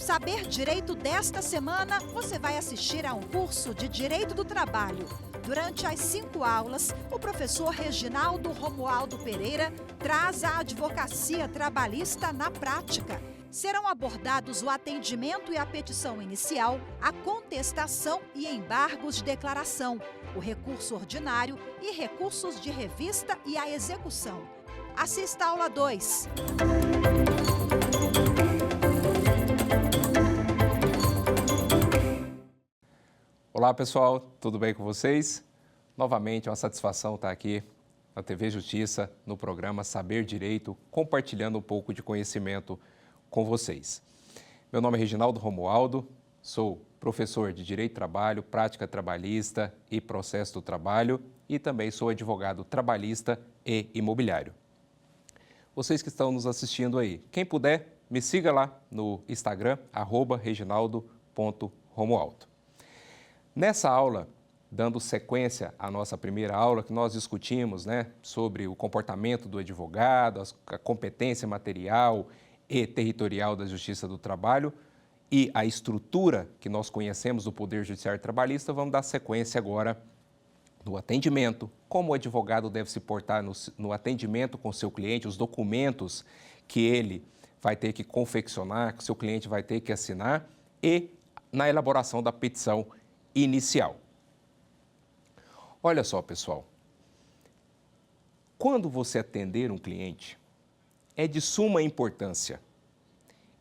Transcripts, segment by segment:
Saber Direito desta semana, você vai assistir a um curso de Direito do Trabalho. Durante as 5 aulas, o professor Reginaldo Romualdo Pereira traz a advocacia trabalhista na prática. Serão abordados o atendimento e a petição inicial, a contestação e embargos de declaração, o recurso ordinário e recursos de revista e a execução. Assista a aula 2. Olá pessoal, tudo bem com vocês? Novamente é uma satisfação estar aqui na TV Justiça, no programa Saber Direito, compartilhando um pouco de conhecimento com vocês. Meu nome é Reginaldo Romualdo, sou professor de Direito do Trabalho, Prática Trabalhista e Processo do Trabalho e também sou advogado trabalhista e imobiliário. Vocês que estão nos assistindo aí, quem puder, me siga lá no Instagram, @reginaldo.romualdo. Nessa aula, dando sequência à nossa primeira aula, que nós discutimos sobre o comportamento do advogado, a competência material e territorial da Justiça do Trabalho e a estrutura que nós conhecemos do Poder Judiciário Trabalhista, vamos dar sequência agora no atendimento, como o advogado deve se portar no atendimento com o seu cliente, os documentos que ele vai ter que confeccionar, que o seu cliente vai ter que assinar e na elaboração da petição inicial. Olha só, pessoal, quando você atender um cliente, é de suma importância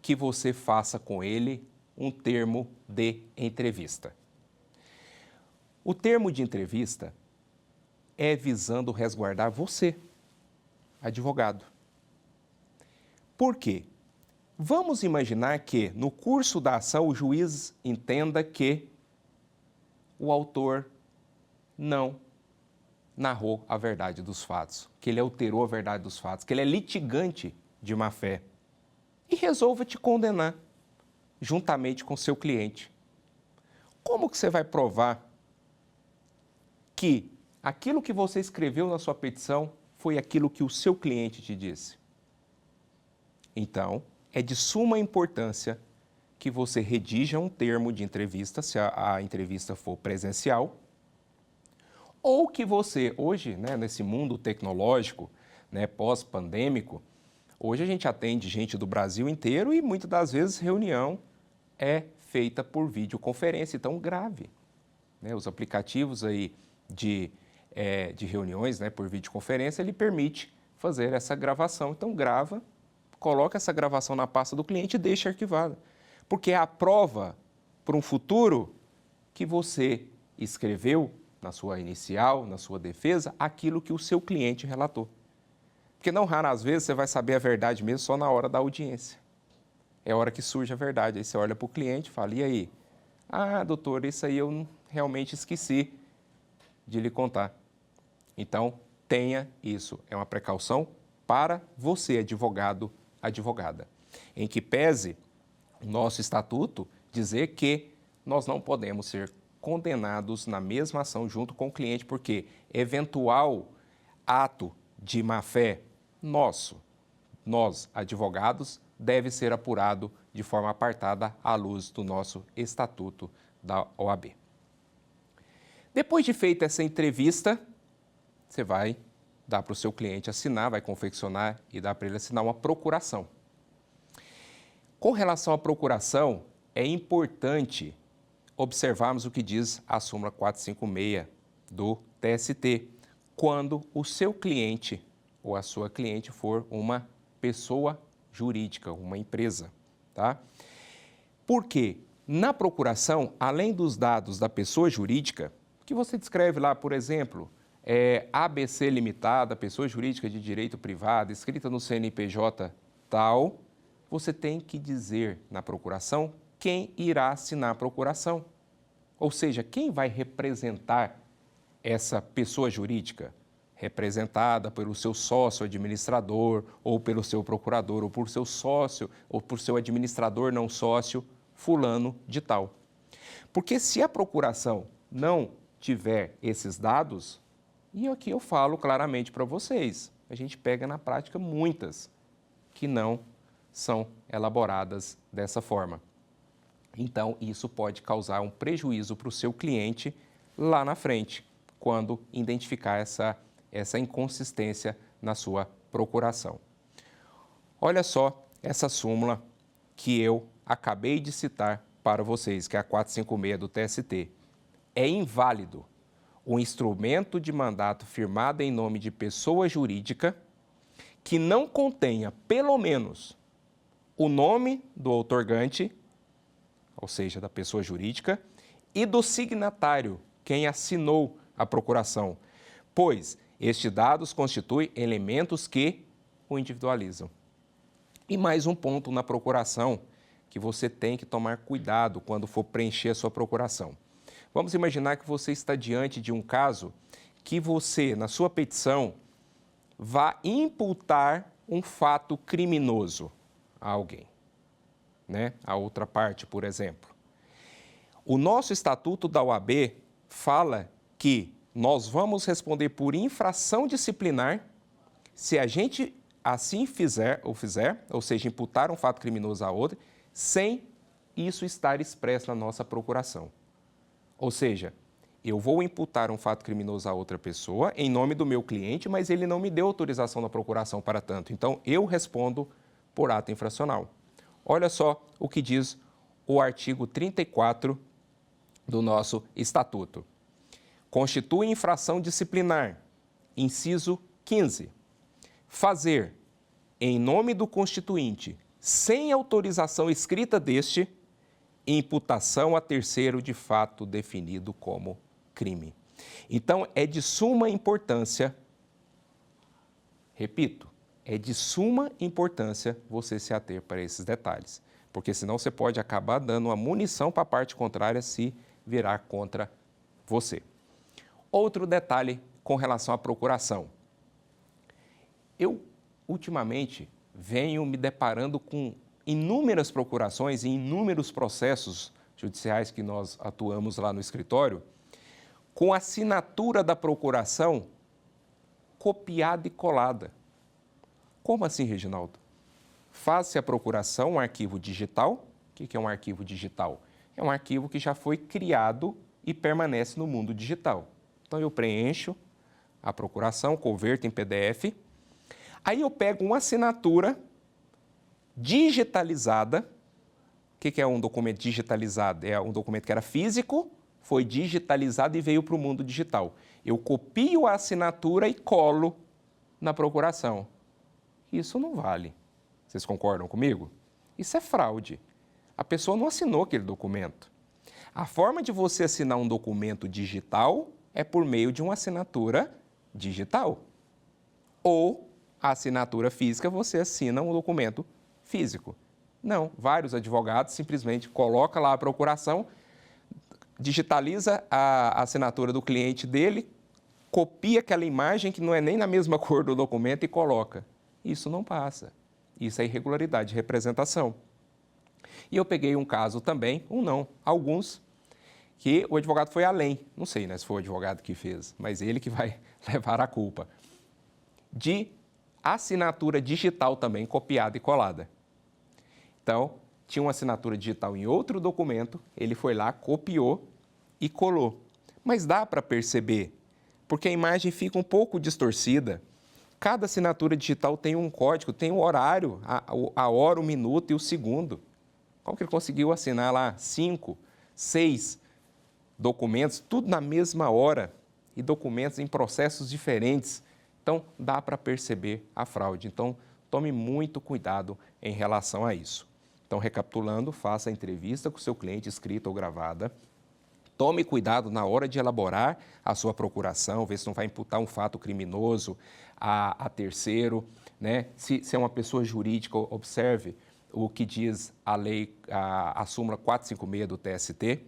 que você faça com ele um termo de entrevista. O termo de entrevista é visando resguardar você, advogado. Por quê? Vamos imaginar que, no curso da ação, o juiz entenda que o autor não narrou a verdade dos fatos, que ele alterou a verdade dos fatos, que ele é litigante de má-fé e resolva te condenar juntamente com seu cliente. Como que você vai provar que aquilo que você escreveu na sua petição foi aquilo que o seu cliente te disse? Então, é de suma importância que você redija um termo de entrevista, se a entrevista for presencial, ou que você, hoje, nesse mundo tecnológico, pós-pandêmico, hoje a gente atende gente do Brasil inteiro e muitas das vezes reunião é feita por videoconferência, então grave. Os aplicativos aí de reuniões por videoconferência, ele permite fazer essa gravação. Então grava, coloca essa gravação na pasta do cliente e deixa arquivada. Porque é a prova para um futuro que você escreveu na sua inicial, na sua defesa, aquilo que o seu cliente relatou. Porque não raras vezes você vai saber a verdade mesmo só na hora da audiência. É a hora que surge a verdade. Aí você olha para o cliente e fala, e aí? Ah, doutor, isso aí eu realmente esqueci de lhe contar. Então, tenha isso. É uma precaução para você, advogado, advogada. Em que pese o nosso estatuto dizer que nós não podemos ser condenados na mesma ação junto com o cliente, porque eventual ato de má-fé nosso, nós, advogados, deve ser apurado de forma apartada à luz do nosso estatuto da OAB. Depois de feita essa entrevista, você vai dar para o seu cliente assinar, vai confeccionar e dar para ele assinar uma procuração. Com relação à procuração, é importante observarmos o que diz a súmula 456 do TST, quando o seu cliente ou a sua cliente for uma pessoa jurídica, uma empresa, tá? Porque na procuração, além dos dados da pessoa jurídica, que você descreve lá, por exemplo, ABC Limitada, pessoa jurídica de direito privado, escrita no CNPJ tal, você tem que dizer na procuração quem irá assinar a procuração. Ou seja, quem vai representar essa pessoa jurídica? Representada pelo seu sócio administrador, ou pelo seu procurador, ou por seu sócio, ou por seu administrador não sócio, fulano de tal. Porque se a procuração não tiver esses dados, e aqui eu falo claramente para vocês, a gente pega na prática muitas que não são elaboradas dessa forma. Então, isso pode causar um prejuízo para o seu cliente lá na frente, quando identificar essa inconsistência na sua procuração. Olha só essa súmula que eu acabei de citar para vocês, que é a 456 do TST. É inválido o instrumento de mandato firmado em nome de pessoa jurídica que não contenha, pelo menos, o nome do outorgante, ou seja, da pessoa jurídica, e do signatário, quem assinou a procuração, pois estes dados constituem elementos que o individualizam. E mais um ponto na procuração que você tem que tomar cuidado quando for preencher a sua procuração. Vamos imaginar que você está diante de um caso que você, na sua petição, vá imputar um fato criminoso a alguém, né? A outra parte, por exemplo. O nosso Estatuto da OAB fala que nós vamos responder por infração disciplinar se a gente assim fizer, ou seja, imputar um fato criminoso a outra, sem isso estar expresso na nossa procuração. Ou seja, eu vou imputar um fato criminoso a outra pessoa em nome do meu cliente, mas ele não me deu autorização da procuração para tanto. Então, eu respondo por ato infracional. Olha só o que diz o artigo 34 do nosso Estatuto. Constitui infração disciplinar, inciso 15, fazer, em nome do constituinte, sem autorização escrita deste, imputação a terceiro de fato definido como crime. Então, é de suma importância, repito, é de suma importância você se ater para esses detalhes, porque senão você pode acabar dando uma munição para a parte contrária se virar contra você. Outro detalhe com relação à procuração. Eu, ultimamente, venho me deparando com inúmeras procurações e inúmeros processos judiciais que nós atuamos lá no escritório, com a assinatura da procuração copiada e colada. Como assim, Reginaldo? Faz-se a procuração, um arquivo digital. O que é um arquivo digital? É um arquivo que já foi criado e permanece no mundo digital. Então, eu preencho a procuração, converto em PDF. Aí eu pego uma assinatura digitalizada. O que é um documento digitalizado? É um documento que era físico, foi digitalizado e veio para o mundo digital. Eu copio a assinatura e colo na procuração. Isso não vale. Vocês concordam comigo? Isso é fraude. A pessoa não assinou aquele documento. A forma de você assinar um documento digital é por meio de uma assinatura digital. Ou a assinatura física, você assina um documento físico. Não, vários advogados simplesmente colocam lá a procuração, digitaliza a assinatura do cliente dele, copia aquela imagem que não é nem na mesma cor do documento e coloca. Isso não passa. Isso é irregularidade de representação. E eu peguei um caso também, alguns, que o advogado foi além. Não sei, né, se foi o advogado que fez, mas ele que vai levar a culpa. De assinatura digital também, copiada e colada. Então, tinha uma assinatura digital em outro documento, ele foi lá, copiou e colou. Mas dá para perceber, porque a imagem fica um pouco distorcida. Cada assinatura digital tem um código, tem um horário, a hora, o minuto e o segundo. Como que ele conseguiu assinar lá 5, 6 documentos, tudo na mesma hora, e documentos em processos diferentes? Então, dá para perceber a fraude. Então, tome muito cuidado em relação a isso. Então, recapitulando, faça a entrevista com o seu cliente, escrita ou gravada. Tome cuidado na hora de elaborar a sua procuração, ver se não vai imputar um fato criminoso a terceiro, né? Se é uma pessoa jurídica, observe o que diz a lei, a súmula 456 do TST.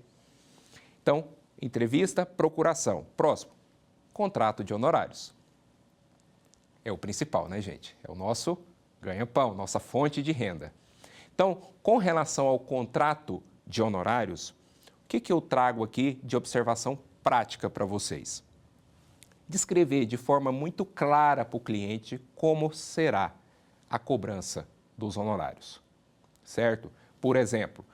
Então, entrevista, procuração. Próximo, contrato de honorários. É o principal, né, gente? É o nosso ganha-pão, nossa fonte de renda. Então, com relação ao contrato de honorários, o que eu trago aqui de observação prática para vocês? Descrever de forma muito clara para o cliente como será a cobrança dos honorários, certo? Por exemplo,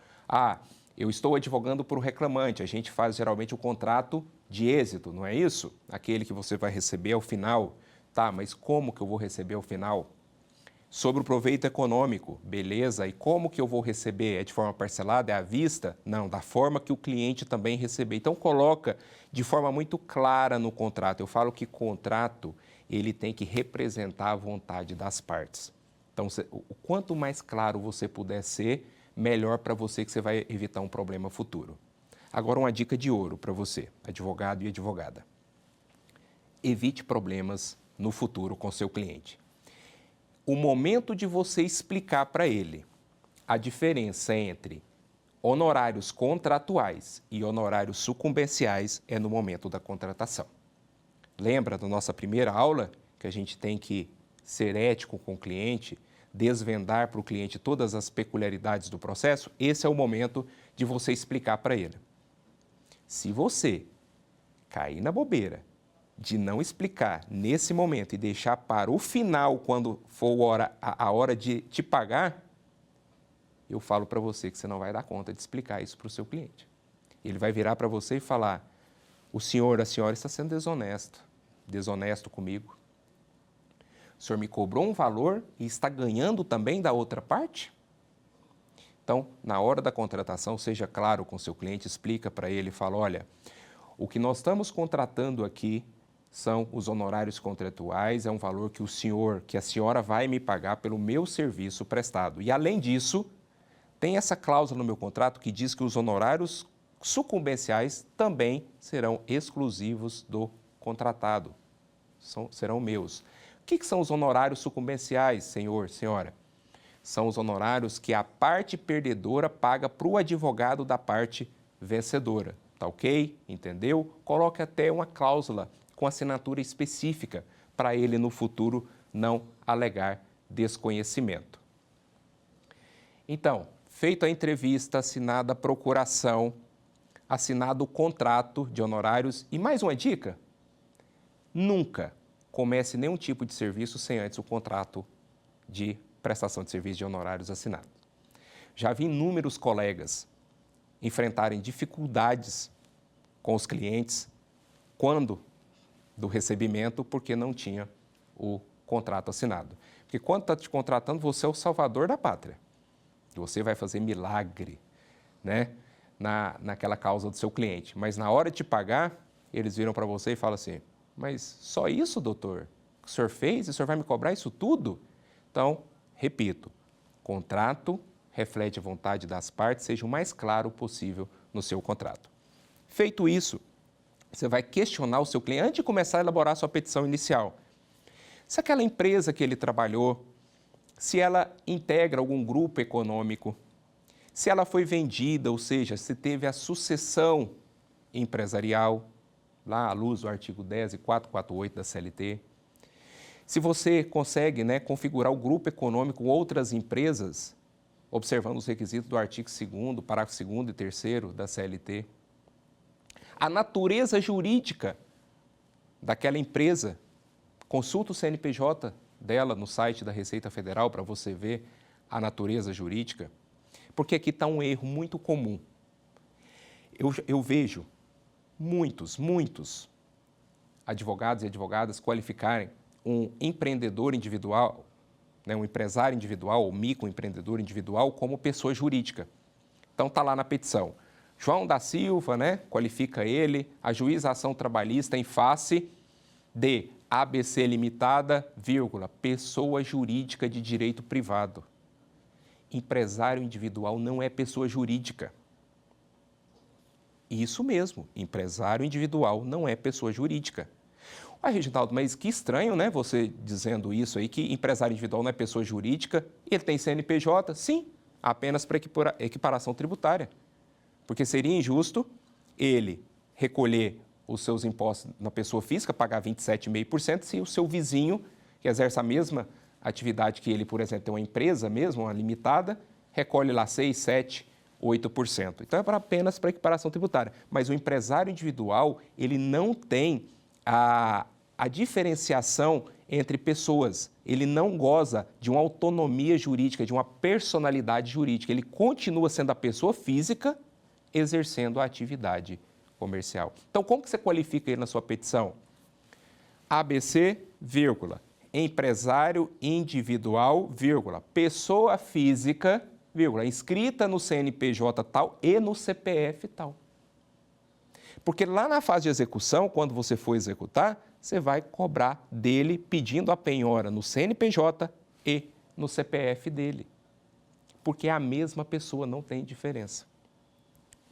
Eu estou advogando para o reclamante. A gente faz geralmente o contrato de êxito, não é isso? Aquele que você vai receber ao final. Tá, mas como que eu vou receber ao final? Sobre o proveito econômico, beleza, e como que eu vou receber? É de forma parcelada, é à vista? Não, da forma que o cliente também receber. Então, coloca de forma muito clara no contrato. Eu falo que contrato, ele tem que representar a vontade das partes. Então, o quanto mais claro você puder ser, melhor para você, que você vai evitar um problema futuro. Agora, uma dica de ouro para você, advogado e advogada. Evite problemas no futuro com seu cliente. O momento de você explicar para ele a diferença entre honorários contratuais e honorários sucumbenciais é no momento da contratação. Lembra da nossa primeira aula que a gente tem que ser ético com o cliente, desvendar para o cliente todas as peculiaridades do processo? Esse é o momento de você explicar para ele. Se você cair na bobeira de não explicar nesse momento e deixar para o final, quando for a hora de te pagar, eu falo para você que você não vai dar conta de explicar isso para o seu cliente. Ele vai virar para você e falar: o senhor, a senhora está sendo desonesto comigo. O senhor me cobrou um valor e está ganhando também da outra parte? Então, na hora da contratação, seja claro com o seu cliente, explica para ele, fala: olha, o que nós estamos contratando aqui são os honorários contratuais, é um valor que a senhora vai me pagar pelo meu serviço prestado. E, além disso, tem essa cláusula no meu contrato que diz que os honorários sucumbenciais também serão exclusivos do contratado, serão meus. O que são os honorários sucumbenciais, senhor, senhora? São os honorários que a parte perdedora paga para o advogado da parte vencedora. Tá ok? Entendeu? Coloque até uma cláusula com assinatura específica para ele no futuro não alegar desconhecimento. Então, feita a entrevista, assinada a procuração, assinado o contrato de honorários e mais uma dica: nunca comece nenhum tipo de serviço sem antes o contrato de prestação de serviço de honorários assinado. Já vi inúmeros colegas enfrentarem dificuldades com os clientes quando do recebimento, porque não tinha o contrato assinado. Porque quando está te contratando, você é o salvador da pátria. Você vai fazer milagre, né, naquela causa do seu cliente. Mas na hora de te pagar, eles viram para você e falam assim: mas só isso, doutor? O senhor fez? E o senhor vai me cobrar isso tudo? Então, repito, contrato reflete a vontade das partes, seja o mais claro possível no seu contrato. Feito isso, você vai questionar o seu cliente antes de começar a elaborar a sua petição inicial. Se aquela empresa que ele trabalhou, se ela integra algum grupo econômico, se ela foi vendida, ou seja, se teve a sucessão empresarial, lá à luz do artigo 10 e 448 da CLT, se você consegue, né, configurar o grupo econômico com outras empresas, observando os requisitos do artigo 2º, parágrafo 2º e 3º da CLT, a natureza jurídica daquela empresa, consulta o CNPJ dela no site da Receita Federal para você ver a natureza jurídica, porque aqui está um erro muito comum. Eu vejo muitos advogados e advogadas qualificarem um empreendedor individual, né, um empresário individual ou microempreendedor individual como pessoa jurídica. Então está lá na petição: João da Silva, né, qualifica ele, ajuiza a ação trabalhista em face de ABC Limitada, vírgula, pessoa jurídica de direito privado. Empresário individual não é pessoa jurídica. Isso mesmo, empresário individual não é pessoa jurídica. Ah, Reginaldo, mas que estranho, né, você dizendo isso aí, que empresário individual não é pessoa jurídica, ele tem CNPJ? Sim, apenas para equiparação tributária. Porque seria injusto ele recolher os seus impostos na pessoa física, pagar 27,5%, se o seu vizinho, que exerce a mesma atividade que ele, por exemplo, tem uma empresa mesmo, uma limitada, recolhe lá 6%, 7%, 8%. Então, é apenas para equiparação tributária. Mas o empresário individual, ele não tem a diferenciação entre pessoas. Ele não goza de uma autonomia jurídica, de uma personalidade jurídica. Ele continua sendo a pessoa física, exercendo a atividade comercial. Então, como que você qualifica ele na sua petição? ABC, vírgula, empresário individual, vírgula, pessoa física, vírgula, inscrita no CNPJ tal e no CPF tal. Porque lá na fase de execução, quando você for executar, você vai cobrar dele pedindo a penhora no CNPJ e no CPF dele. Porque é a mesma pessoa, não tem diferença.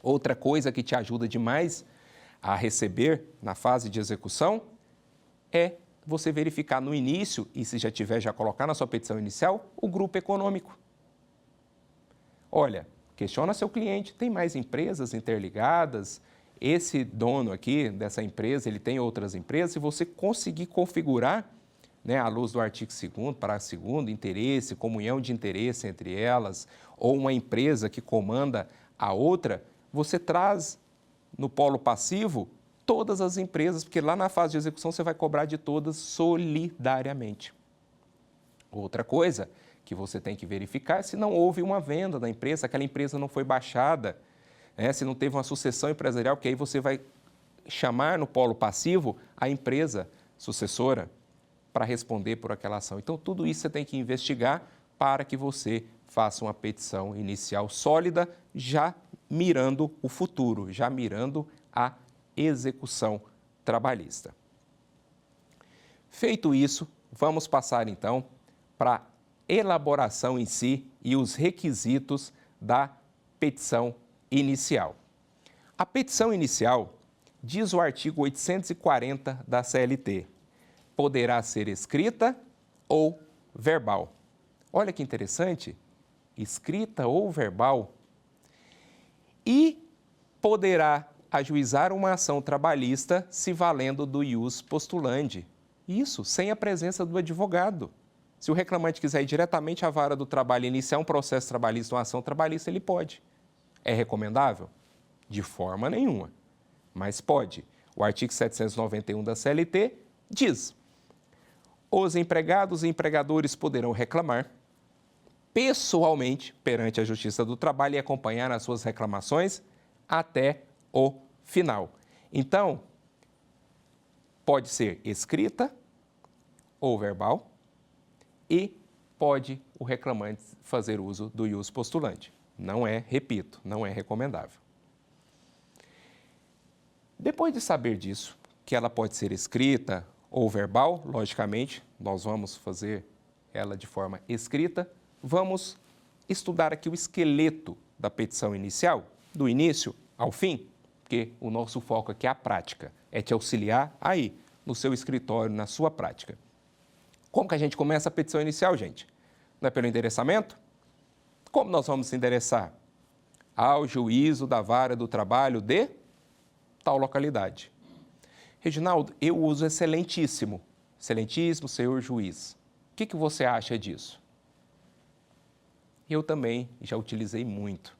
Outra coisa que te ajuda demais a receber na fase de execução é você verificar no início, e se já tiver, já colocar na sua petição inicial, o grupo econômico. Olha, questiona seu cliente, tem mais empresas interligadas? Esse dono aqui dessa empresa, ele tem outras empresas, se você conseguir configurar, né, à luz do artigo 2º, parágrafo 2º, interesse, comunhão de interesse entre elas, ou uma empresa que comanda a outra, você traz no polo passivo todas as empresas, porque lá na fase de execução você vai cobrar de todas solidariamente. Outra coisa que você tem que verificar é se não houve uma venda da empresa, aquela empresa não foi baixada, se não teve uma sucessão empresarial, porque aí você vai chamar no polo passivo a empresa sucessora para responder por aquela ação. Então, tudo isso você tem que investigar para que você faça uma petição inicial sólida, já mirando o futuro, já mirando a execução trabalhista. Feito isso, vamos passar então para a elaboração em si e os requisitos da petição inicial. A petição inicial, diz o artigo 840 da CLT, poderá ser escrita ou verbal. Olha que interessante, escrita ou verbal, e poderá ajuizar uma ação trabalhista se valendo do ius postulandi. Isso, sem a presença do advogado. Se o reclamante quiser ir diretamente à vara do trabalho e iniciar um processo trabalhista, uma ação trabalhista, ele pode. É recomendável? De forma nenhuma, mas pode. O artigo 791 da CLT diz: os empregados e empregadores poderão reclamar pessoalmente perante a Justiça do Trabalho e acompanhar as suas reclamações até o final. Então, pode ser escrita ou verbal e pode o reclamante fazer uso do ius postulandi. Não é, repito, não é recomendável. Depois de saber disso, que ela pode ser escrita ou verbal, logicamente, nós vamos fazer ela de forma escrita, vamos estudar aqui o esqueleto da petição inicial, do início ao fim, porque o nosso foco aqui é a prática, é te auxiliar aí, no seu escritório, na sua prática. Como que a gente começa a petição inicial, gente? Não é pelo endereçamento? Como nós vamos endereçar? Ao juízo da vara do trabalho de tal localidade. Reginaldo, eu uso excelentíssimo. Excelentíssimo, senhor juiz. O que você acha disso? Eu também já utilizei muito.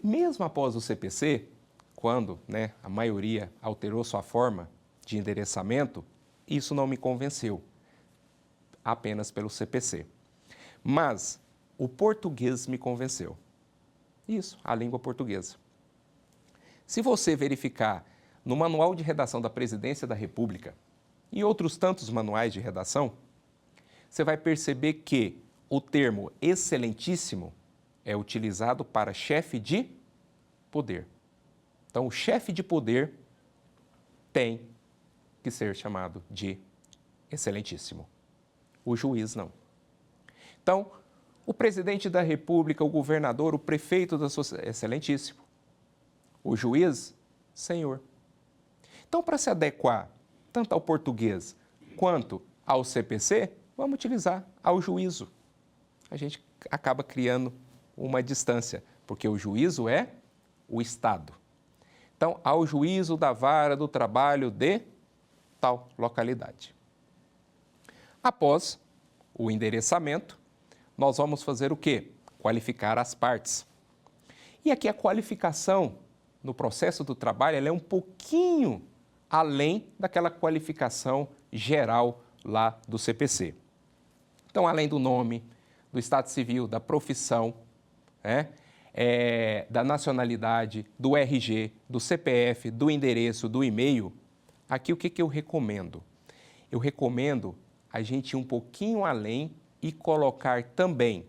Mesmo após o CPC, quando a maioria alterou sua forma de endereçamento, isso não me convenceu, apenas pelo CPC. Mas o português me convenceu. Isso, a língua portuguesa. Se você verificar no Manual de Redação da Presidência da República e outros tantos manuais de redação, você vai perceber que o termo excelentíssimo é utilizado para chefe de poder. Então, o chefe de poder tem que ser chamado de excelentíssimo. O juiz não. Então, o presidente da República, o governador, o prefeito da sociedade, excelentíssimo. O juiz, senhor. Então, para se adequar tanto ao português quanto ao CPC, vamos utilizar ao juízo. A gente acaba criando uma distância, porque o juízo é o Estado. Então, ao juízo da vara do trabalho de tal localidade. Após o endereçamento, nós vamos fazer o quê? Qualificar as partes. E aqui a qualificação no processo do trabalho ela é um pouquinho além daquela qualificação geral lá do CPC. Então, além do nome, do estado civil, da profissão, da nacionalidade, do RG, do CPF, do endereço, do e-mail, aqui o que eu recomendo? Eu recomendo a gente ir um pouquinho além e colocar também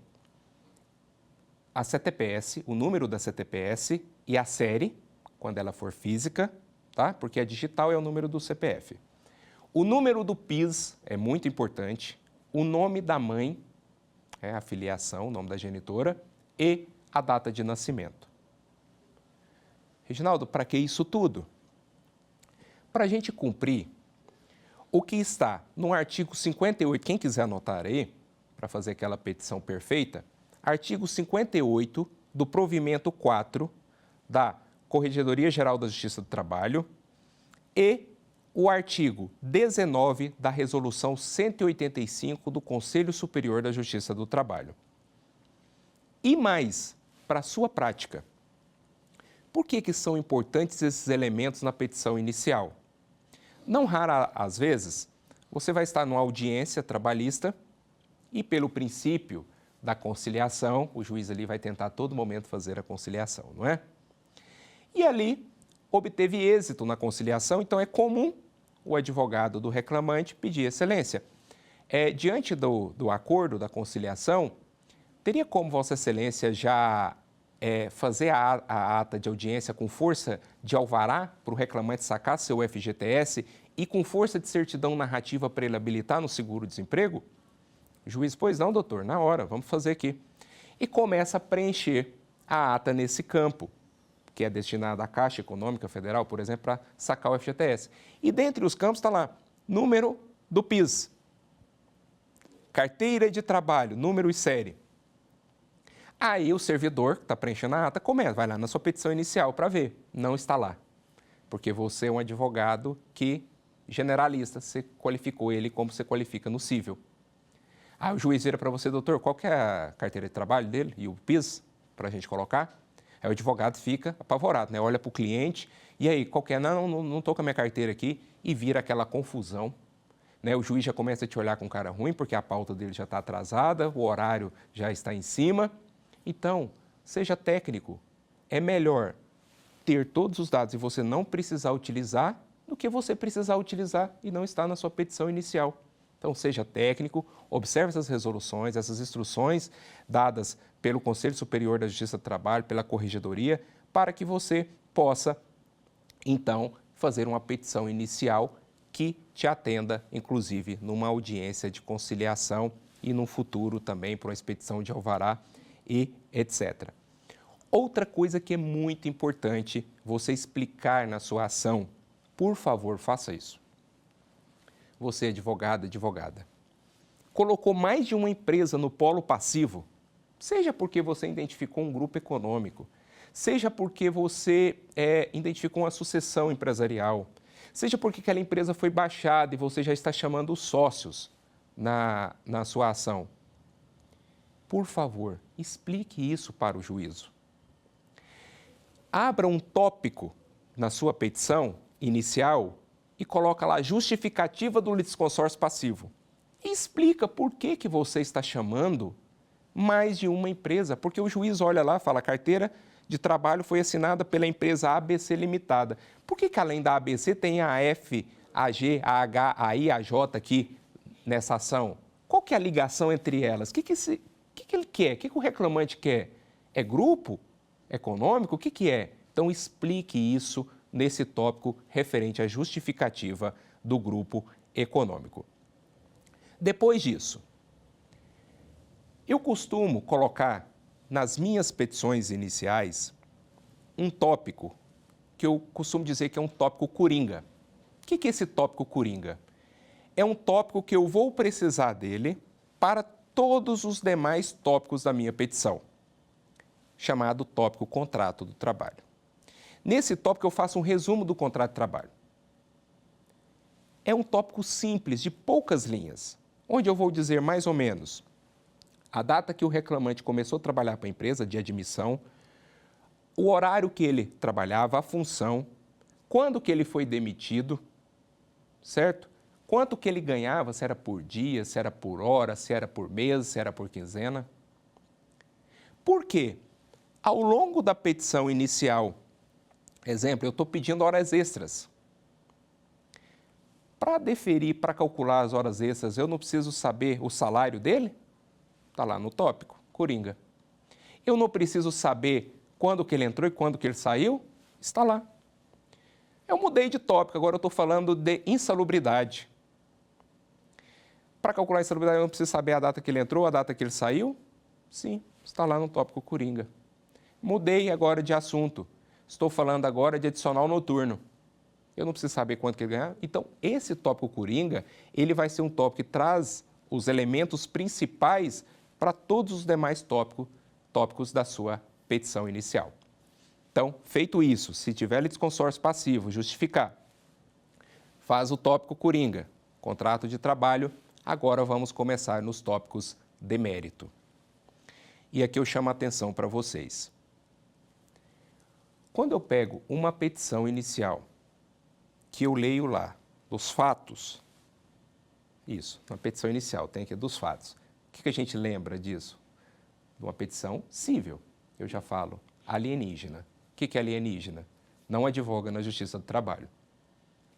a CTPS, o número da CTPS e a série, quando ela for física, tá? Porque a digital é o número do CPF. O número do PIS é muito importante, o nome da mãe, a filiação, o nome da genitora, e a data de nascimento. Reginaldo, para que isso tudo? Para a gente cumprir o que está no artigo 58, quem quiser anotar aí, para fazer aquela petição perfeita, artigo 58 do provimento 4 da Corregedoria Geral da Justiça do Trabalho e o artigo 19 da Resolução 185 do Conselho Superior da Justiça do Trabalho. E mais, para a sua prática. Por que são importantes esses elementos na petição inicial? Não rara às vezes, você vai estar numa audiência trabalhista e pelo princípio da conciliação, o juiz ali vai tentar a todo momento fazer a conciliação, não é? E ali obteve êxito na conciliação, então é comum o advogado do reclamante pedir excelência. Diante do acordo, da conciliação, teria como Vossa Excelência já fazer a ata de audiência com força de alvará para o reclamante sacar seu FGTS e com força de certidão narrativa para ele habilitar no seguro-desemprego? O juiz, pois não, doutor, na hora, vamos fazer aqui. E começa a preencher a ata nesse campo, que é destinada à Caixa Econômica Federal, por exemplo, para sacar o FGTS. E dentre os campos está lá, número do PIS, carteira de trabalho, número e série. Aí o servidor que está preenchendo a ata vai lá na sua petição inicial para ver, não está lá, porque você é um advogado que generalista, você qualificou ele como você qualifica no cível. Aí o juiz vira para você, doutor, qual que é a carteira de trabalho dele e o PIS para a gente colocar? Aí o advogado fica apavorado, né? Olha para o cliente, e aí, qual que é? Não estou com a minha carteira aqui, e vira aquela confusão. Né? O juiz já começa a te olhar com cara ruim, porque a pauta dele já está atrasada, o horário já está em cima. Então, seja técnico. É melhor ter todos os dados e você não precisar utilizar do que você precisar utilizar e não estar na sua petição inicial. Então, seja técnico, observe essas resoluções, essas instruções dadas pelo Conselho Superior da Justiça do Trabalho, pela Corregedoria, para que você possa, então, fazer uma petição inicial que te atenda, inclusive, numa audiência de conciliação e no futuro também para uma expedição de alvará e etc. Outra coisa que é muito importante você explicar na sua ação, por favor, faça isso. Você, advogada, colocou mais de uma empresa no polo passivo, seja porque você identificou um grupo econômico, seja porque você identificou uma sucessão empresarial, seja porque aquela empresa foi baixada e você já está chamando os sócios na sua ação. Por favor, explique isso para o juízo. Abra um tópico na sua petição inicial e coloca lá justificativa do litisconsórcio passivo. E explica por que você está chamando mais de uma empresa, porque o juiz olha lá e fala, a carteira de trabalho foi assinada pela empresa ABC Limitada. Por que além da ABC tem a F, a G, a H, a I, a J aqui nessa ação? Qual que é a ligação entre elas? O que ele quer? O que o reclamante quer? É grupo econômico? O que é? Então, explique isso nesse tópico referente à justificativa do grupo econômico. Depois disso, eu costumo colocar nas minhas petições iniciais um tópico que eu costumo dizer que é um tópico coringa. O que é esse tópico coringa? É um tópico que eu vou precisar dele para todos os demais tópicos da minha petição, chamado tópico contrato do trabalho. Nesse tópico eu faço um resumo do contrato de trabalho. É um tópico simples, de poucas linhas, onde eu vou dizer mais ou menos a data que o reclamante começou a trabalhar para a empresa de admissão, o horário que ele trabalhava, a função, quando que ele foi demitido, certo? Quanto que ele ganhava, se era por dia, se era por hora, se era por mês, se era por quinzena. Por quê? Ao longo da petição inicial, exemplo, eu estou pedindo horas extras. Para deferir, para calcular as horas extras, eu não preciso saber o salário dele? Está lá no tópico, coringa. Eu não preciso saber quando que ele entrou e quando que ele saiu? Está lá. Eu mudei de tópico, agora eu estou falando de insalubridade. Para calcular a insalubridade, eu não preciso saber a data que ele entrou, a data que ele saiu? Sim, está lá no tópico coringa. Mudei agora de assunto. Estou falando agora de adicional noturno. Eu não preciso saber quanto que ele ganhar. Então, esse tópico coringa, ele vai ser um tópico que traz os elementos principais para todos os demais tópicos da sua petição inicial. Então, feito isso, se tiver litisconsórcio passivo, justificar, faz o tópico coringa, contrato de trabalho. Agora vamos começar nos tópicos de mérito. E aqui eu chamo a atenção para vocês. Quando eu pego uma petição inicial, que eu leio lá, dos fatos, isso, uma petição inicial, tem aqui dos fatos. O que a gente lembra disso? De uma petição cível, eu já falo, alienígena. O que é alienígena? Não advoga na Justiça do Trabalho,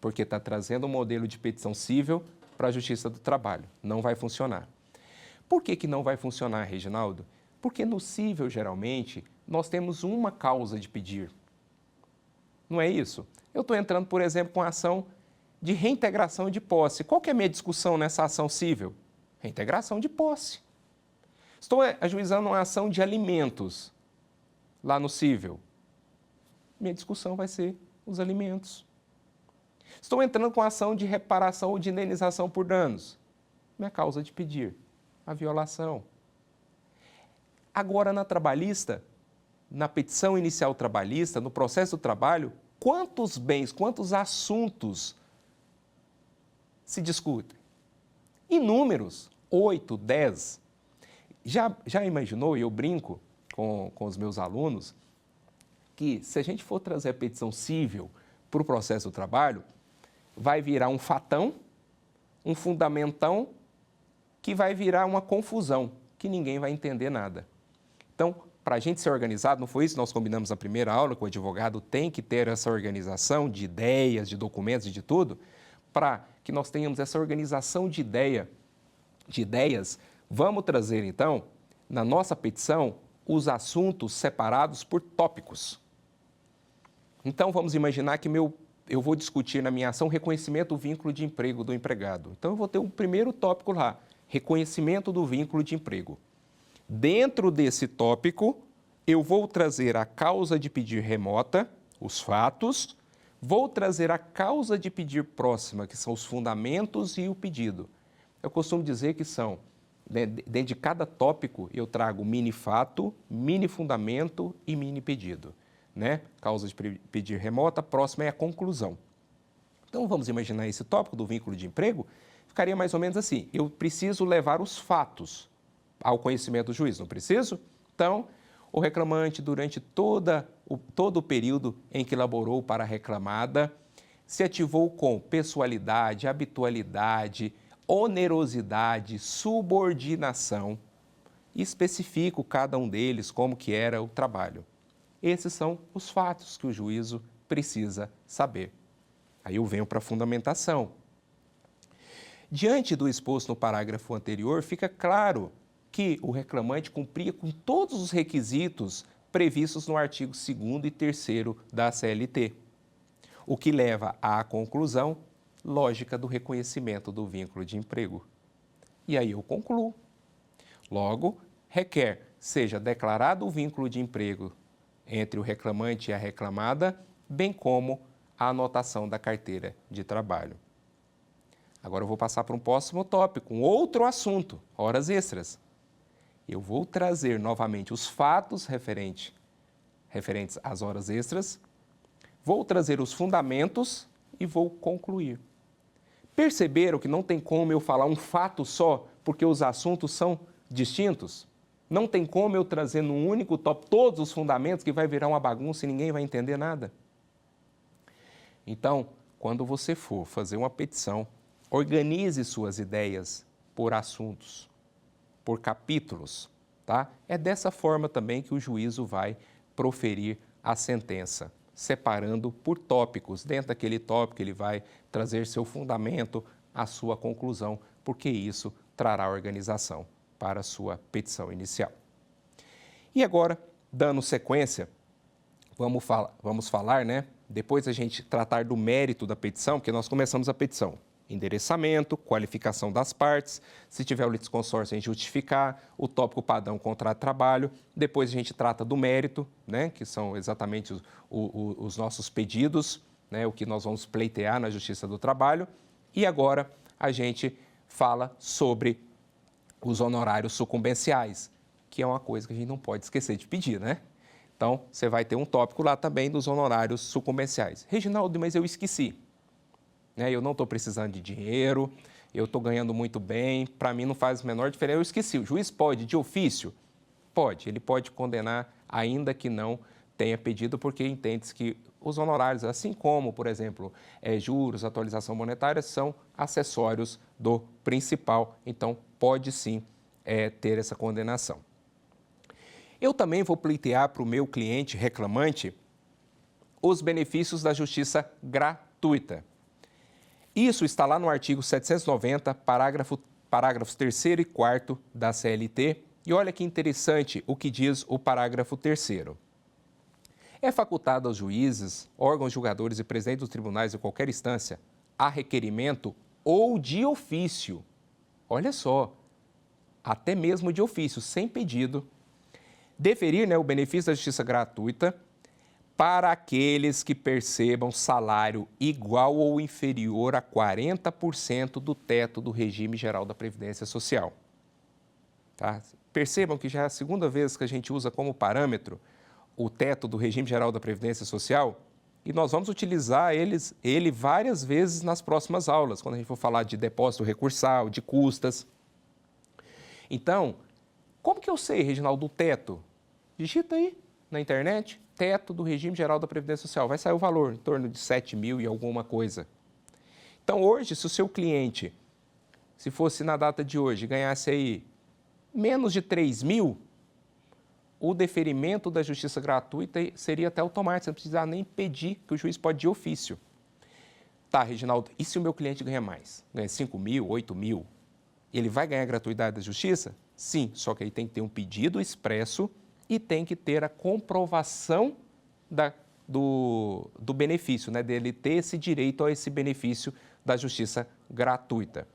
porque está trazendo um modelo de petição cível para a Justiça do Trabalho. Não vai funcionar. Por que não vai funcionar, Reginaldo? Porque no cível, geralmente, nós temos uma causa de pedir. Não é isso? Eu estou entrando, por exemplo, com a ação de reintegração de posse. Qual que é a minha discussão nessa ação cível? Reintegração de posse. Estou ajuizando uma ação de alimentos lá no cível. Minha discussão vai ser os alimentos. Estou entrando com a ação de reparação ou de indenização por danos. Minha causa de pedir, a violação. Agora, na trabalhista, na petição inicial trabalhista, no processo do trabalho, quantos bens, quantos assuntos se discutem? Inúmeros, 8, 10. Já imaginou, e eu brinco com os meus alunos, que se a gente for trazer a petição cível para o processo do trabalho, vai virar um fatão, um fundamentão, que vai virar uma confusão, que ninguém vai entender nada. Então, para a gente ser organizado, não foi isso que nós combinamos na primeira aula, que o advogado tem que ter essa organização de ideias, de documentos e de tudo, para que nós tenhamos essa organização de ideias, vamos trazer, então, na nossa petição, os assuntos separados por tópicos. Então, vamos imaginar que eu vou discutir na minha ação reconhecimento do vínculo de emprego do empregado. Então, eu vou ter um primeiro tópico lá, reconhecimento do vínculo de emprego. Dentro desse tópico, eu vou trazer a causa de pedir remota, os fatos, vou trazer a causa de pedir próxima, que são os fundamentos e o pedido. Eu costumo dizer que são, dentro de cada tópico, eu trago mini fato, mini fundamento e mini pedido. Né? Causa de pedir remota, próxima é a conclusão. Então, vamos imaginar esse tópico do vínculo de emprego, ficaria mais ou menos assim, eu preciso levar os fatos ao conhecimento do juiz, não preciso? Então, o reclamante, durante todo o período em que elaborou para a reclamada, se ativou com pessoalidade, habitualidade, onerosidade, subordinação, e especifico cada um deles como que era o trabalho. Esses são os fatos que o juízo precisa saber. Aí eu venho para a fundamentação. Diante do exposto no parágrafo anterior, fica claro que o reclamante cumpria com todos os requisitos previstos no artigo 2º e 3º da CLT, o que leva à conclusão lógica do reconhecimento do vínculo de emprego. E aí eu concluo. Logo, requer seja declarado o vínculo de emprego entre o reclamante e a reclamada, bem como a anotação da carteira de trabalho. Agora eu vou passar para um próximo tópico, um outro assunto, horas extras. Eu vou trazer novamente os fatos referentes às horas extras, vou trazer os fundamentos e vou concluir. Perceberam que não tem como eu falar um fato só, porque os assuntos são distintos? Não tem como eu trazer num único tópico todos os fundamentos, que vai virar uma bagunça e ninguém vai entender nada? Então, quando você for fazer uma petição, organize suas ideias por assuntos, por capítulos, tá? É dessa forma também que o juízo vai proferir a sentença, separando por tópicos. Dentro daquele tópico, ele vai trazer seu fundamento, a sua conclusão, porque isso trará organização para a sua petição inicial. E agora, dando sequência, vamos falar, né? Depois a gente tratar do mérito da petição, porque nós começamos a petição. Endereçamento, qualificação das partes, se tiver o litisconsórcio, a gente justificar, o tópico padrão contrato de trabalho, depois a gente trata do mérito, né, que são exatamente os nossos pedidos, né, o que nós vamos pleitear na Justiça do Trabalho, e agora a gente fala sobre os honorários sucumbenciais, que é uma coisa que a gente não pode esquecer de pedir, né? Então, você vai ter um tópico lá também dos honorários sucumbenciais. Reginaldo, mas eu esqueci. Eu não estou precisando de dinheiro, eu estou ganhando muito bem, para mim não faz a menor diferença, eu esqueci. O juiz pode, de ofício? Pode, ele pode condenar, ainda que não tenha pedido, porque entende-se que os honorários, assim como, por exemplo, juros, atualização monetária, são acessórios do principal, então pode sim ter essa condenação. Eu também vou pleitear para o meu cliente reclamante os benefícios da justiça gratuita. Isso está lá no artigo 790, parágrafos 3º e 4º da CLT. E olha que interessante o que diz o parágrafo 3º. É facultado aos juízes, órgãos julgadores e presidentes dos tribunais de qualquer instância, a requerimento ou de ofício, olha só, até mesmo de ofício, sem pedido, deferir o benefício da justiça gratuita para aqueles que percebam salário igual ou inferior a 40% do teto do regime geral da Previdência Social. Tá? Percebam que já é a segunda vez que a gente usa como parâmetro o teto do regime geral da Previdência Social e nós vamos utilizar ele várias vezes nas próximas aulas, quando a gente for falar de depósito recursal, de custas. Então, como que eu sei, Reginaldo, do teto? Digita aí na internet, teto do regime geral da Previdência Social. Vai sair o valor, em torno de 7 mil e alguma coisa. Então, hoje, se o seu cliente, se fosse na data de hoje, ganhasse aí menos de 3 mil, o deferimento da justiça gratuita seria até automático, você não precisar nem pedir, que o juiz pode de ofício. Tá, Reginaldo, e se o meu cliente ganha mais? Ganha 5 mil, 8 mil? Ele vai ganhar a gratuidade da justiça? Sim, só que aí tem que ter um pedido expresso e tem que ter a comprovação do benefício, dele ter esse direito a esse benefício da justiça gratuita.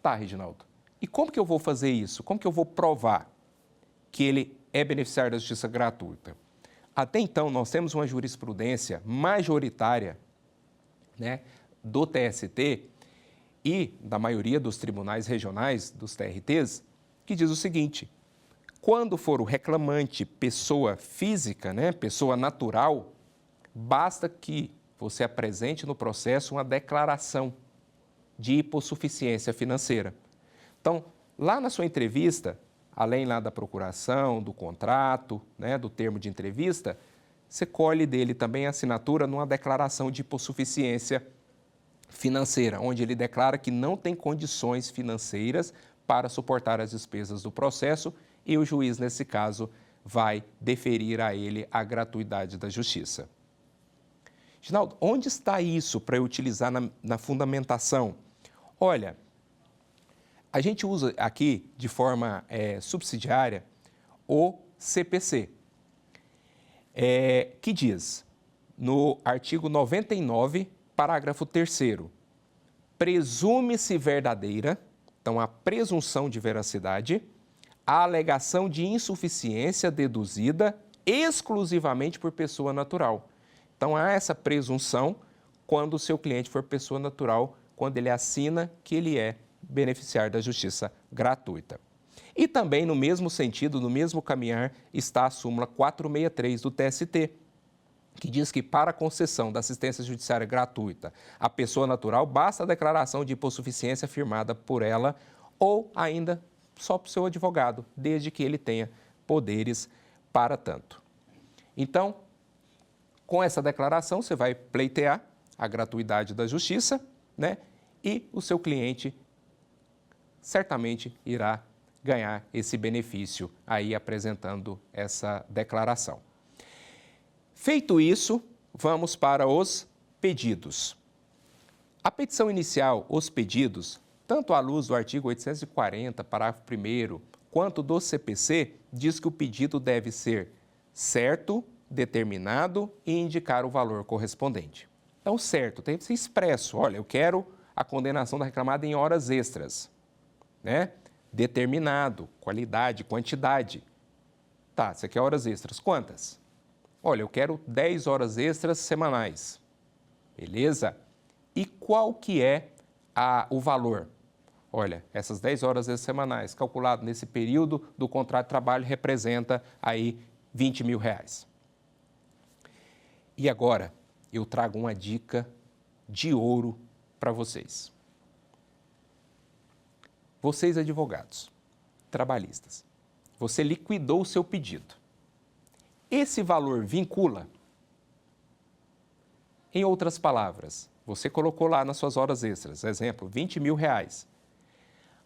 Tá, Reginaldo, e como que eu vou fazer isso? Como que eu vou provar que ele é beneficiário da justiça gratuita? Até então, nós temos uma jurisprudência majoritária do TST e da maioria dos tribunais regionais, dos TRTs, que diz o seguinte: quando for o reclamante pessoa física, pessoa natural, basta que você apresente no processo uma declaração de hipossuficiência financeira. Então, lá na sua entrevista, além lá da procuração, do contrato, do termo de entrevista, você colhe dele também a assinatura numa declaração de hipossuficiência financeira, onde ele declara que não tem condições financeiras para suportar as despesas do processo e o juiz, nesse caso, vai deferir a ele a gratuidade da justiça. Reginaldo, onde está isso para eu utilizar na fundamentação? Olha, a gente usa aqui, de forma subsidiária, o CPC, que diz, no artigo 99, parágrafo 3º, presume-se verdadeira, então a presunção de veracidade, a alegação de insuficiência deduzida exclusivamente por pessoa natural. Então, há essa presunção quando o seu cliente for pessoa natural, quando ele assina que ele é beneficiário da justiça gratuita. E também, no mesmo sentido, no mesmo caminhar, está a súmula 463 do TST, que diz que para a concessão da assistência judiciária gratuita à pessoa natural, basta a declaração de hipossuficiência firmada por ela ou ainda só para o seu advogado, desde que ele tenha poderes para tanto. Então, com essa declaração, você vai pleitear a gratuidade da justiça, e o seu cliente certamente irá ganhar esse benefício aí apresentando essa declaração. Feito isso, vamos para os pedidos. A petição inicial, os pedidos, tanto à luz do artigo 840, parágrafo 1º, quanto do CPC, diz que o pedido deve ser certo, determinado e indicar o valor correspondente. Então, certo, tem que ser expresso. Olha, eu quero a condenação da reclamada em horas extras, né? Determinado, qualidade, quantidade. Tá, você quer horas extras, quantas? Olha, eu quero 10 horas extras semanais. Beleza? E qual que é o valor? Olha, essas 10 horas extras semanais, calculado nesse período do contrato de trabalho, representa aí R$20.000. E agora, eu trago uma dica de ouro para vocês. Vocês, advogados, trabalhistas, você liquidou o seu pedido. Esse valor vincula? Em outras palavras, você colocou lá nas suas horas extras, exemplo, R$20.000.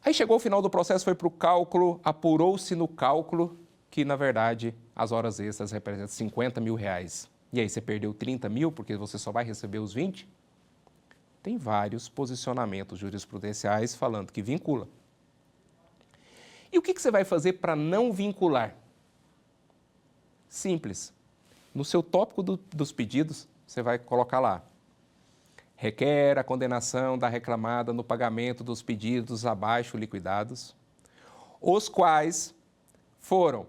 Aí chegou o final do processo, foi para o cálculo, apurou-se no cálculo que, na verdade, as horas extras representam R$50.000. E aí você perdeu 30 mil porque você só vai receber os 20? Tem vários posicionamentos jurisprudenciais falando que vincula. E o que você vai fazer para não vincular? Simples. No seu tópico dos pedidos, você vai colocar lá: requer a condenação da reclamada no pagamento dos pedidos abaixo liquidados, os quais foram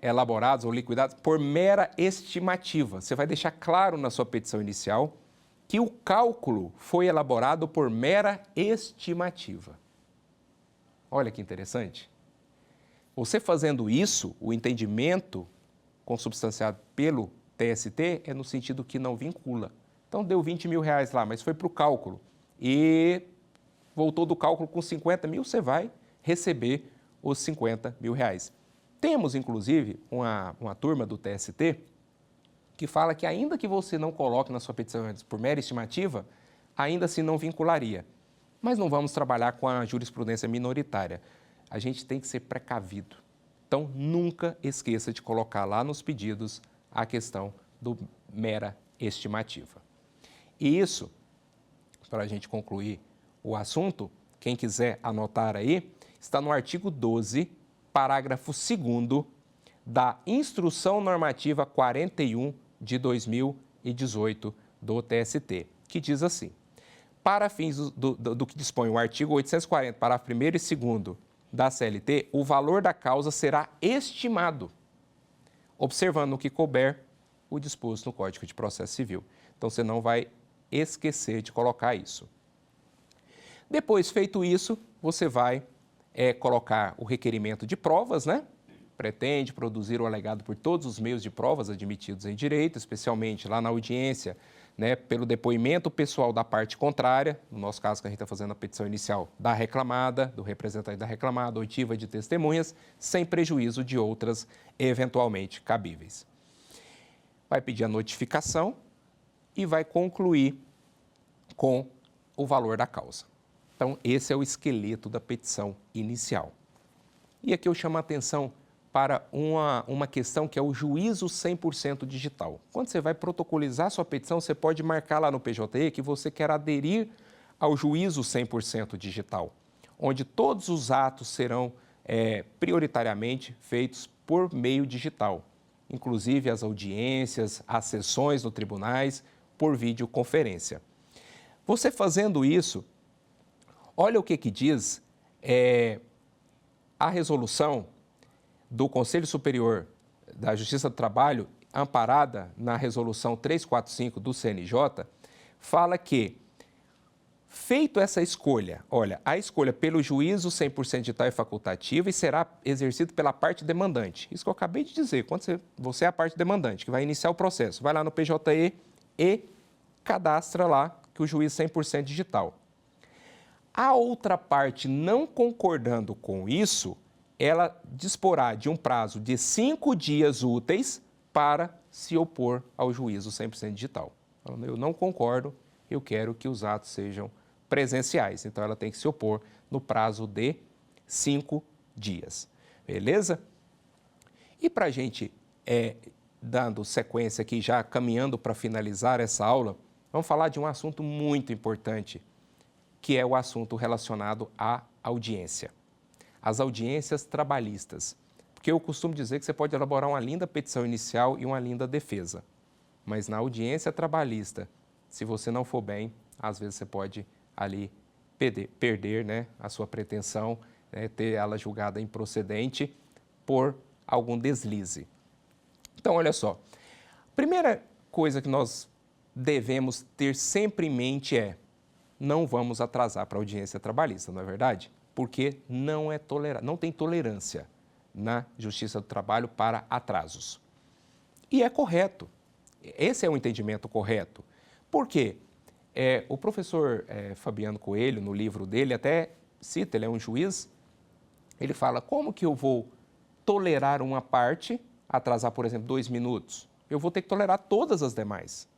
elaborados ou liquidados por mera estimativa. Você vai deixar claro na sua petição inicial que o cálculo foi elaborado por mera estimativa. Olha que interessante. Você fazendo isso, o entendimento consubstanciado pelo TST é no sentido que não vincula. Então, deu R$20.000 lá, mas foi para o cálculo e voltou do cálculo com 50 mil, você vai receber os R$50.000. Temos, inclusive, uma turma do TST que fala que ainda que você não coloque na sua petição por mera estimativa, ainda assim não vincularia. Mas não vamos trabalhar com a jurisprudência minoritária. A gente tem que ser precavido. Então, nunca esqueça de colocar lá nos pedidos a questão do mera estimativa. E isso, para a gente concluir o assunto, quem quiser anotar aí, está no artigo 12, parágrafo 2º da Instrução Normativa 41 de 2018 do TST, que diz assim: para fins do que dispõe o artigo 840, parágrafo 1º e 2º da CLT, o valor da causa será estimado, observando o que couber o disposto no Código de Processo Civil. Então, você não vai esquecer de colocar isso. Depois, feito isso, você vai colocar o requerimento de provas, né? Pretende produzir o alegado por todos os meios de provas admitidos em direito, especialmente lá na audiência, né, pelo depoimento pessoal da parte contrária, no nosso caso que a gente está fazendo a petição inicial da reclamada, do representante da reclamada, oitiva de testemunhas, sem prejuízo de outras eventualmente cabíveis. Vai pedir a notificação e vai concluir com o valor da causa. Então, esse é o esqueleto da petição inicial. E aqui eu chamo a atenção para uma questão que é o juízo 100% digital. Quando você vai protocolizar sua petição, você pode marcar lá no PJE que você quer aderir ao juízo 100% digital, onde todos os atos serão prioritariamente feitos por meio digital, inclusive as audiências, as sessões no tribunais, por videoconferência. Você fazendo isso, olha o que diz a resolução do Conselho Superior da Justiça do Trabalho, amparada na resolução 345 do CNJ, fala que, feito essa escolha, olha, a escolha pelo juízo 100% digital é facultativa e será exercido pela parte demandante. Isso que eu acabei de dizer, quando você é a parte demandante, que vai iniciar o processo, vai lá no PJE e cadastra lá que o juízo 100% digital. A outra parte não concordando com isso, ela disporá de um prazo de 5 dias úteis para se opor ao juízo 100% digital. Falando, eu não concordo, eu quero que os atos sejam presenciais. Então, ela tem que se opor no prazo de 5 dias. Beleza? E para a gente, dando sequência aqui, já caminhando para finalizar essa aula, vamos falar de um assunto muito importante, que é o assunto relacionado à audiência. As audiências trabalhistas. Porque eu costumo dizer que você pode elaborar uma linda petição inicial e uma linda defesa. Mas na audiência trabalhista, se você não for bem, às vezes você pode ali perder, né, a sua pretensão, né, ter ela julgada improcedente por algum deslize. Então, olha só, primeira coisa que nós devemos ter sempre em mente é: não vamos atrasar para a audiência trabalhista, não é verdade? Porque não tem tolerância na Justiça do Trabalho para atrasos. E é correto. Esse é o entendimento correto. Por quê? O professor Fabiano Coelho, no livro dele, até cita, ele é um juiz, ele fala: como que eu vou tolerar uma parte, atrasar, por exemplo, 2 minutos? Eu vou ter que tolerar todas as demais.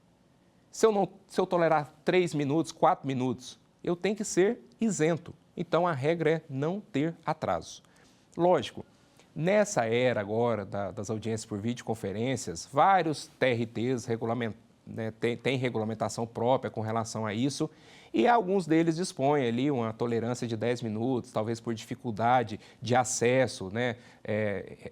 Se eu tolerar 3 minutos, 4 minutos, eu tenho que ser isento. Então, a regra é não ter atraso. Lógico, nessa era agora das audiências por videoconferências, vários TRTs têm regulamentação própria com relação a isso, e alguns deles dispõem ali uma tolerância de 10 minutos, talvez por dificuldade de acesso, né,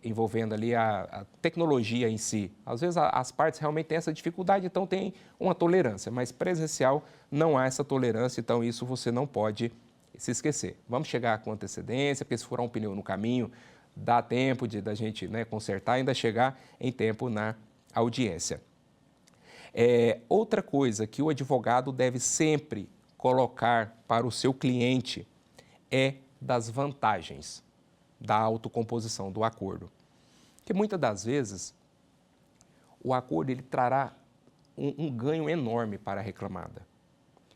envolvendo ali a tecnologia em si. Às vezes as partes realmente têm essa dificuldade, então tem uma tolerância, mas presencial não há essa tolerância, então isso você não pode se esquecer. Vamos chegar com antecedência, porque se furar um pneu no caminho, dá tempo da gente, né, consertar e ainda chegar em tempo na audiência. Outra coisa que o advogado deve sempre colocar para o seu cliente é das vantagens da autocomposição, do acordo. Porque muitas das vezes o acordo ele trará um ganho enorme para a reclamada.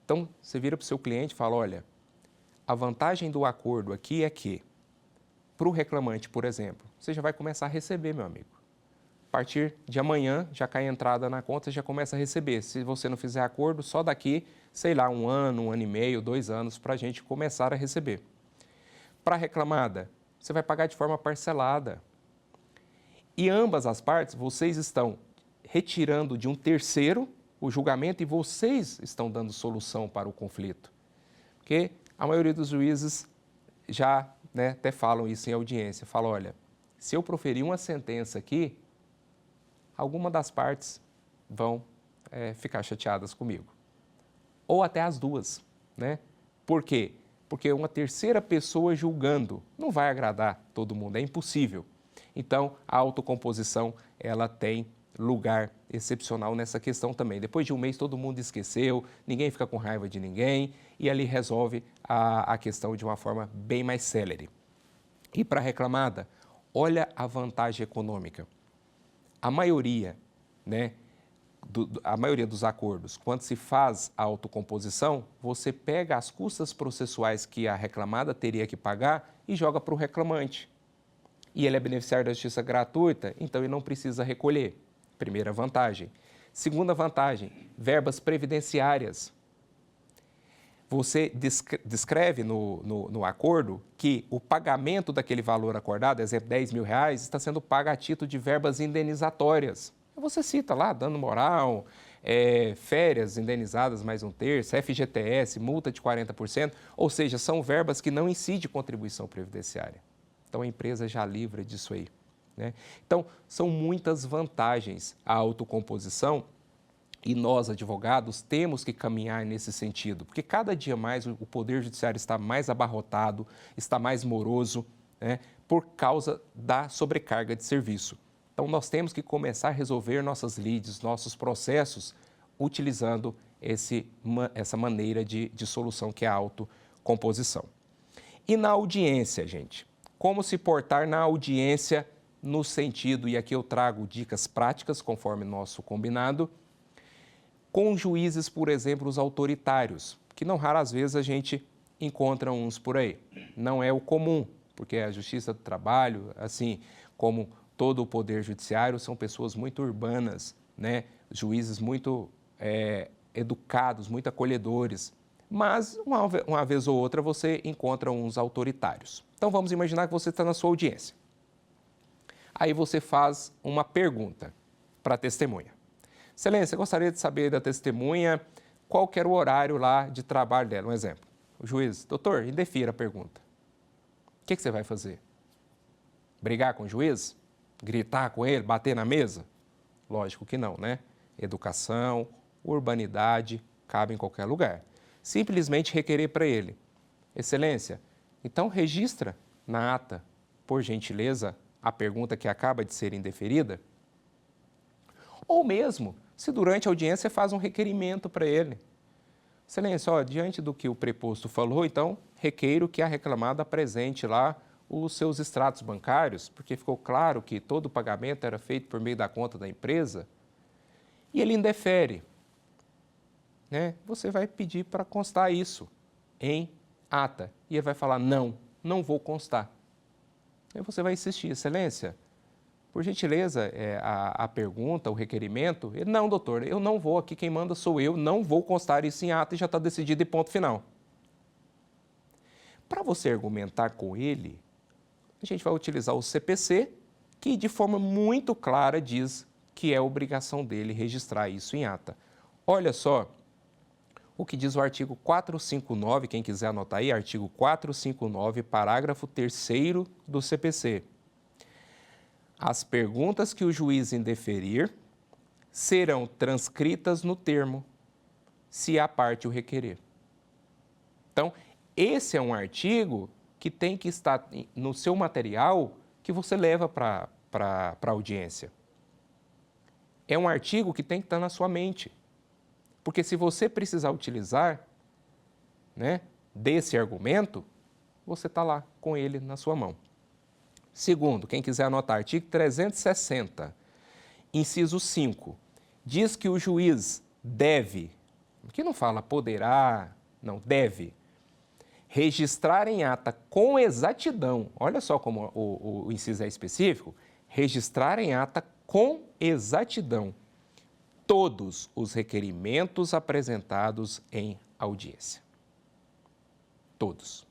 Então, você vira para o seu cliente e fala: olha, a vantagem do acordo aqui é que, para o reclamante, por exemplo, você já vai começar a receber, meu amigo. A partir de amanhã, já cai a entrada na conta, já começa a receber. Se você não fizer acordo, só daqui, sei lá, 1 ano, 1 ano e meio, 2 anos, para a gente começar a receber. Para a reclamada, você vai pagar de forma parcelada. E ambas as partes, vocês estão retirando de um terceiro o julgamento e vocês estão dando solução para o conflito. Porque a maioria dos juízes já, né, até falam isso em audiência, falam: olha, se eu proferir uma sentença aqui, alguma das partes vão ficar chateadas comigo. Ou até as duas, né? Por quê? Porque uma terceira pessoa julgando não vai agradar todo mundo, é impossível. Então, a autocomposição, ela tem lugar excepcional nessa questão também. Depois de 1 mês, todo mundo esqueceu, ninguém fica com raiva de ninguém e ali resolve a questão de uma forma bem mais célere. E para a reclamada, olha a vantagem econômica. A maioria, né, a maioria dos acordos, quando se faz a autocomposição, você pega as custas processuais que a reclamada teria que pagar e joga para o reclamante. E ele é beneficiário da justiça gratuita, então ele não precisa recolher. Primeira vantagem. Segunda vantagem, verbas previdenciárias. Você descreve no acordo que o pagamento daquele valor acordado, exemplo, R$10.000, está sendo pago a título de verbas indenizatórias. Você cita lá, dano moral, férias indenizadas mais 1/3, FGTS, multa de 40%, ou seja, são verbas que não incidem contribuição previdenciária. Então, a empresa já livra disso aí, né? Então, são muitas vantagens a autocomposição. E nós, advogados, temos que caminhar nesse sentido, porque cada dia mais o Poder Judiciário está mais abarrotado, está mais moroso, né, por causa da sobrecarga de serviço. Então, nós temos que começar a resolver nossas lides, nossos processos, utilizando essa maneira de solução que é a autocomposição. E na audiência, gente, como se portar na audiência no sentido, e aqui eu trago dicas práticas, conforme nosso combinado, com juízes, por exemplo, os autoritários, que não raras vezes a gente encontra uns por aí. Não é o comum, porque a Justiça do Trabalho, assim como todo o Poder Judiciário, são pessoas muito urbanas, né? Juízes muito educados, muito acolhedores. Mas, uma vez ou outra, você encontra uns autoritários. Então, vamos imaginar que você está na sua audiência. Aí você faz uma pergunta para a testemunha. Excelência, gostaria de saber da testemunha qual que era o horário lá de trabalho dela. Um exemplo. O juiz, doutor, indefira a pergunta. O que você vai fazer? Brigar com o juiz? Gritar com ele? Bater na mesa? Lógico que não, né? Educação, urbanidade, cabe em qualquer lugar. Simplesmente requerer para ele. Excelência, então registra na ata, por gentileza, a pergunta que acaba de ser indeferida. Ou mesmo, se durante a audiência faz um requerimento para ele. Excelência, diante do que o preposto falou, então, requeiro que a reclamada apresente lá os seus extratos bancários, porque ficou claro que todo o pagamento era feito por meio da conta da empresa, e ele indefere. Né? Você vai pedir para constar isso em ata, e ele vai falar, não vou constar. Aí você vai insistir, excelência, por gentileza, a pergunta, o requerimento, ele, não, doutor, eu não vou, aqui quem manda sou eu, não vou constar isso em ata e já está decidido e ponto final. Para você argumentar com ele, a gente vai utilizar o CPC, que de forma muito clara diz que é obrigação dele registrar isso em ata. Olha só o que diz o artigo 459, quem quiser anotar aí, artigo 459, parágrafo 3º do CPC. As perguntas que o juiz indeferir serão transcritas no termo, se a parte o requerer. Então, esse é um artigo que tem que estar no seu material que você leva para a audiência. É um artigo que tem que estar na sua mente. Porque se você precisar utilizar, né, desse argumento, você está lá com ele na sua mão. Segundo, quem quiser anotar, artigo 360, inciso 5, diz que o juiz deve, aqui não fala poderá, não, deve, registrar em ata com exatidão, olha só como o inciso é específico, registrar em ata com exatidão todos os requerimentos apresentados em audiência. Todos.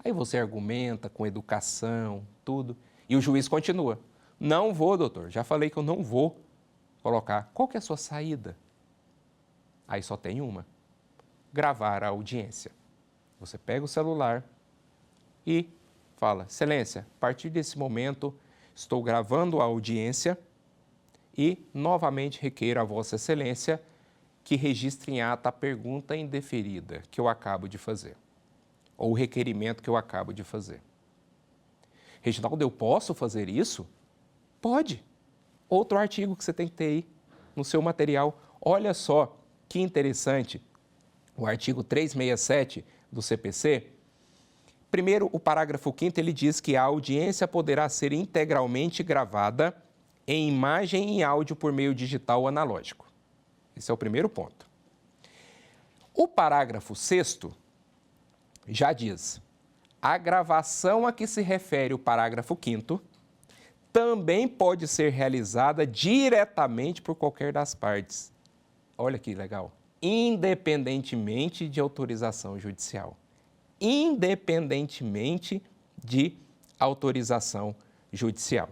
Aí você argumenta com educação, tudo, e o juiz continua. Não vou, doutor, já falei que eu não vou colocar. Qual que é a sua saída? Aí só tem uma. Gravar a audiência. Você pega o celular e fala, excelência, a partir desse momento estou gravando a audiência e, novamente, requeiro a Vossa Excelência que registre em ata a pergunta indeferida que eu acabo de fazer, ou o requerimento que eu acabo de fazer. Reginaldo, eu posso fazer isso? Pode. Outro artigo que você tem que ter aí no seu material. Olha só que interessante, o artigo 367 do CPC. Primeiro, o parágrafo 5º, ele diz que a audiência poderá ser integralmente gravada em imagem e áudio por meio digital ou analógico. Esse é o primeiro ponto. O parágrafo 6º já diz, a gravação a que se refere o parágrafo 5º também pode ser realizada diretamente por qualquer das partes. Olha que legal. Independentemente de autorização judicial. Independentemente de autorização judicial.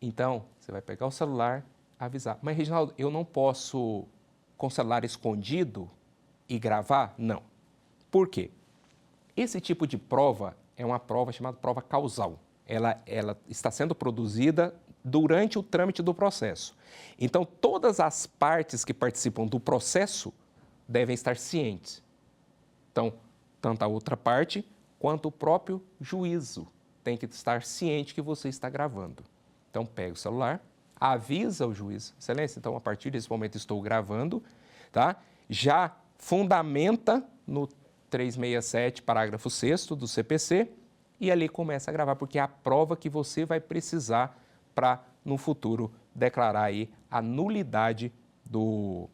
Então, você vai pegar o celular, avisar. Mas, Reginaldo, eu não posso, com o celular escondido, e gravar? Não. Por quê? Esse tipo de prova é uma prova chamada prova causal. Ela está sendo produzida durante o trâmite do processo. Então, todas as partes que participam do processo devem estar cientes. Então, tanto a outra parte quanto o próprio juízo tem que estar ciente que você está gravando. Então, pega o celular, avisa o juiz, excelência, então, a partir desse momento estou gravando, tá? Já fundamenta no 367, parágrafo 6º do CPC, e ali começa a gravar, porque é a prova que você vai precisar para, no futuro, declarar aí a nulidade do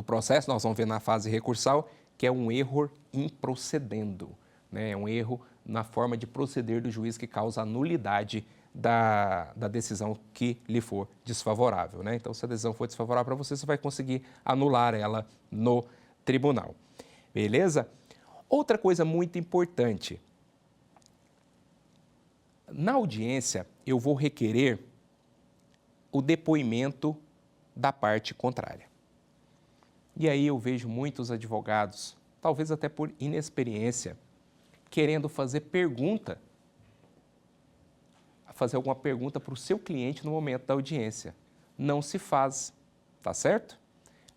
processo. Nós vamos ver na fase recursal, que é um erro improcedendo, né? É um erro na forma de proceder do juiz que causa a nulidade da decisão que lhe for desfavorável, né? Então, se a decisão for desfavorável para você, você vai conseguir anular ela no tribunal. Beleza? Outra coisa muito importante. Na audiência, eu vou requerer o depoimento da parte contrária. E aí eu vejo muitos advogados, talvez até por inexperiência, querendo fazer alguma pergunta para o seu cliente no momento da audiência. Não se faz, tá certo?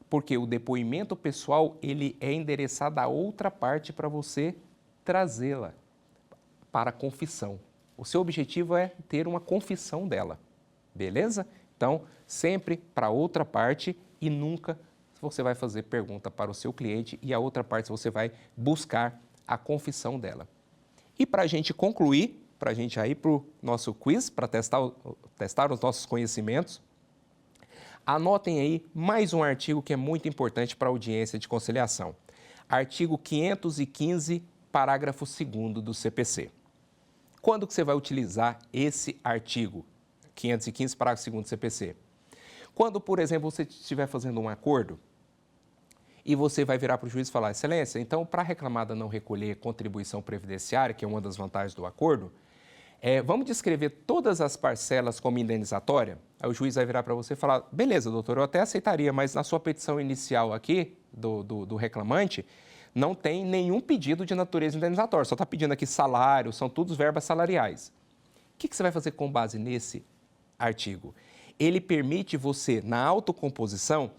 Porque o depoimento pessoal, ele é endereçado a outra parte para você trazê-la para a confissão. O seu objetivo é ter uma confissão dela, beleza? Então, sempre para outra parte e nunca você vai fazer pergunta para o seu cliente e a outra parte você vai buscar a confissão dela. E para a gente concluir, para a gente ir para o nosso quiz, para testar os nossos conhecimentos, anotem aí mais um artigo que é muito importante para a audiência de conciliação. Artigo 515, parágrafo 2º do CPC. Quando que você vai utilizar esse artigo 515, parágrafo 2º do CPC? Quando, por exemplo, você estiver fazendo um acordo e você vai virar para o juiz e falar, excelência, então, para a reclamada não recolher contribuição previdenciária, que é uma das vantagens do acordo, vamos descrever todas as parcelas como indenizatória? Aí o juiz vai virar para você e falar, beleza, doutor, eu até aceitaria, mas na sua petição inicial aqui, do reclamante, não tem nenhum pedido de natureza indenizatória, só está pedindo aqui salário, são todos verbas salariais. O que você vai fazer com base nesse artigo? Ele permite você, na autocomposição,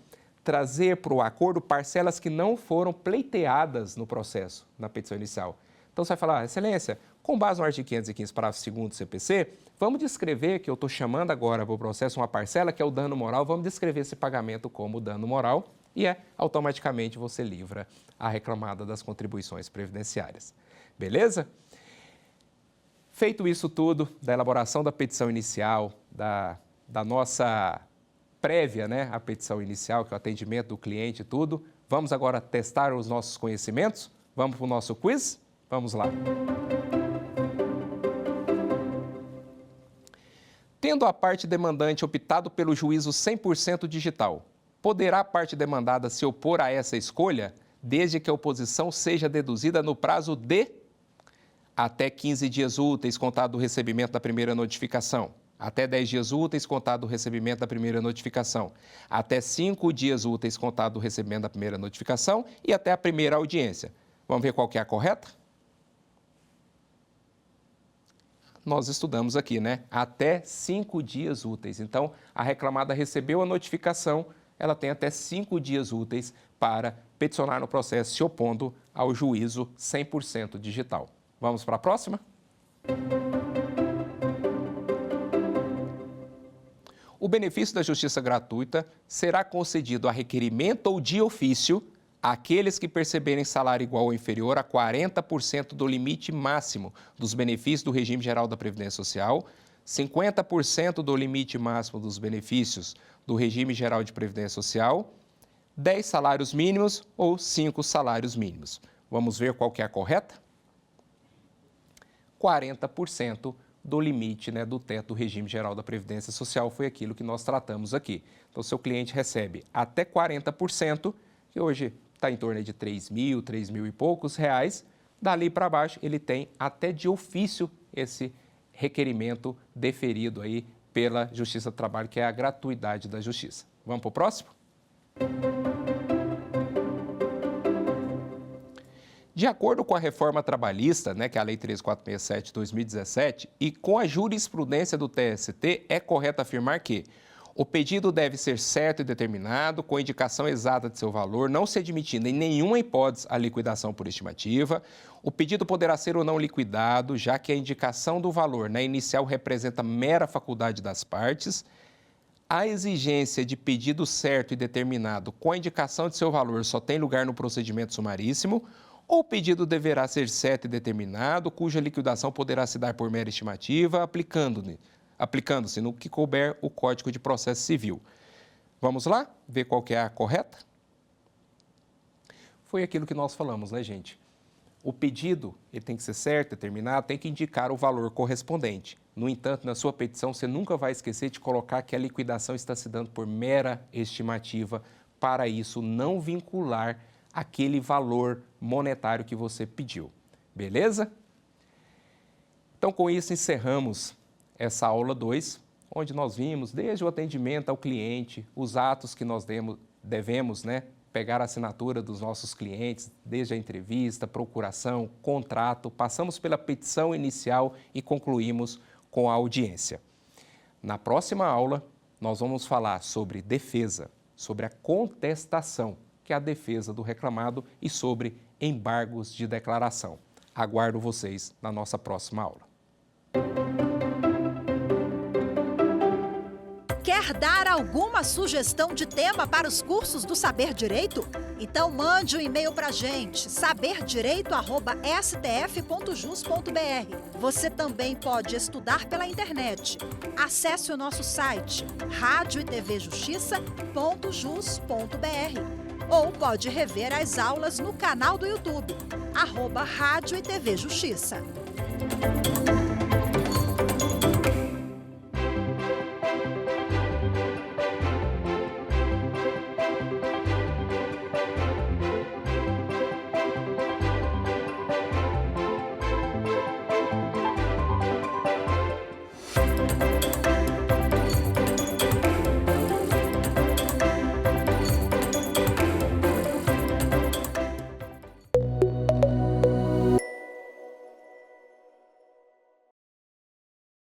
trazer para o acordo parcelas que não foram pleiteadas no processo, na petição inicial. Então, você vai falar, excelência, com base no artigo 515, parágrafo 2º do CPC, vamos descrever que eu estou chamando agora para o processo uma parcela que é o dano moral, vamos descrever esse pagamento como dano moral e automaticamente você livra a reclamada das contribuições previdenciárias. Beleza? Feito isso tudo, da elaboração da petição inicial, da nossa prévia, né, a petição inicial, que é o atendimento do cliente e tudo, vamos agora testar os nossos conhecimentos? Vamos para o nosso quiz? Vamos lá. Tendo a parte demandante optado pelo juízo 100% digital, poderá a parte demandada se opor a essa escolha, desde que a oposição seja deduzida no prazo de até 15 dias úteis contado do recebimento da primeira notificação, até 10 dias úteis contado do recebimento da primeira notificação, até 5 dias úteis contado do recebimento da primeira notificação e até a primeira audiência. Vamos ver qual que é a correta? Nós estudamos aqui, né? Até 5 dias úteis. Então, a reclamada recebeu a notificação, ela tem até 5 dias úteis para peticionar no processo, se opondo ao juízo 100% digital. Vamos para a próxima? O benefício da justiça gratuita será concedido a requerimento ou de ofício àqueles que perceberem salário igual ou inferior a 40% do limite máximo dos benefícios do regime geral da Previdência Social, 50% do limite máximo dos benefícios do regime geral de Previdência Social, 10 salários mínimos ou 5 salários mínimos. Vamos ver qual que é a correta? 40% do limite, né, do teto do regime geral da Previdência Social foi aquilo que nós tratamos aqui. Então, seu cliente recebe até 40%, que hoje está em torno de 3 mil e poucos reais. Dali para baixo, ele tem até de ofício esse requerimento deferido aí pela Justiça do Trabalho, que é a gratuidade da Justiça. Vamos para o próximo? De acordo com a reforma trabalhista, né, que é a Lei 13467 de 2017, e com a jurisprudência do TST, é correto afirmar que o pedido deve ser certo e determinado, com indicação exata de seu valor, não se admitindo em nenhuma hipótese a liquidação por estimativa. O pedido poderá ser ou não liquidado, já que a indicação do valor na inicial representa mera faculdade das partes. A exigência de pedido certo e determinado com a indicação de seu valor só tem lugar no procedimento sumaríssimo. Ou o pedido deverá ser certo e determinado, cuja liquidação poderá se dar por mera estimativa, aplicando-se no que couber o Código de Processo Civil. Vamos lá? Ver qual que é a correta? Foi aquilo que nós falamos, né, gente? O pedido ele tem que ser certo, determinado, tem que indicar o valor correspondente. No entanto, na sua petição, você nunca vai esquecer de colocar que a liquidação está se dando por mera estimativa, para isso não vincular aquele valor monetário que você pediu. Beleza? Então, com isso, encerramos essa aula 2, onde nós vimos desde o atendimento ao cliente, os atos que nós devemos, pegar a assinatura dos nossos clientes, desde a entrevista, procuração, contrato, passamos pela petição inicial e concluímos com a audiência. Na próxima aula, nós vamos falar sobre defesa, sobre a contestação, que é a defesa do reclamado, e sobre embargos de declaração. Aguardo vocês na nossa próxima aula. Quer dar alguma sugestão de tema para os cursos do Saber Direito? Então mande um e-mail para a gente, saberdireito@stf.jus.br. Você também pode estudar pela internet. Acesse o nosso site radioetvjustiça.jus.br ou pode rever as aulas no canal do YouTube, @Rádio e TV Justiça.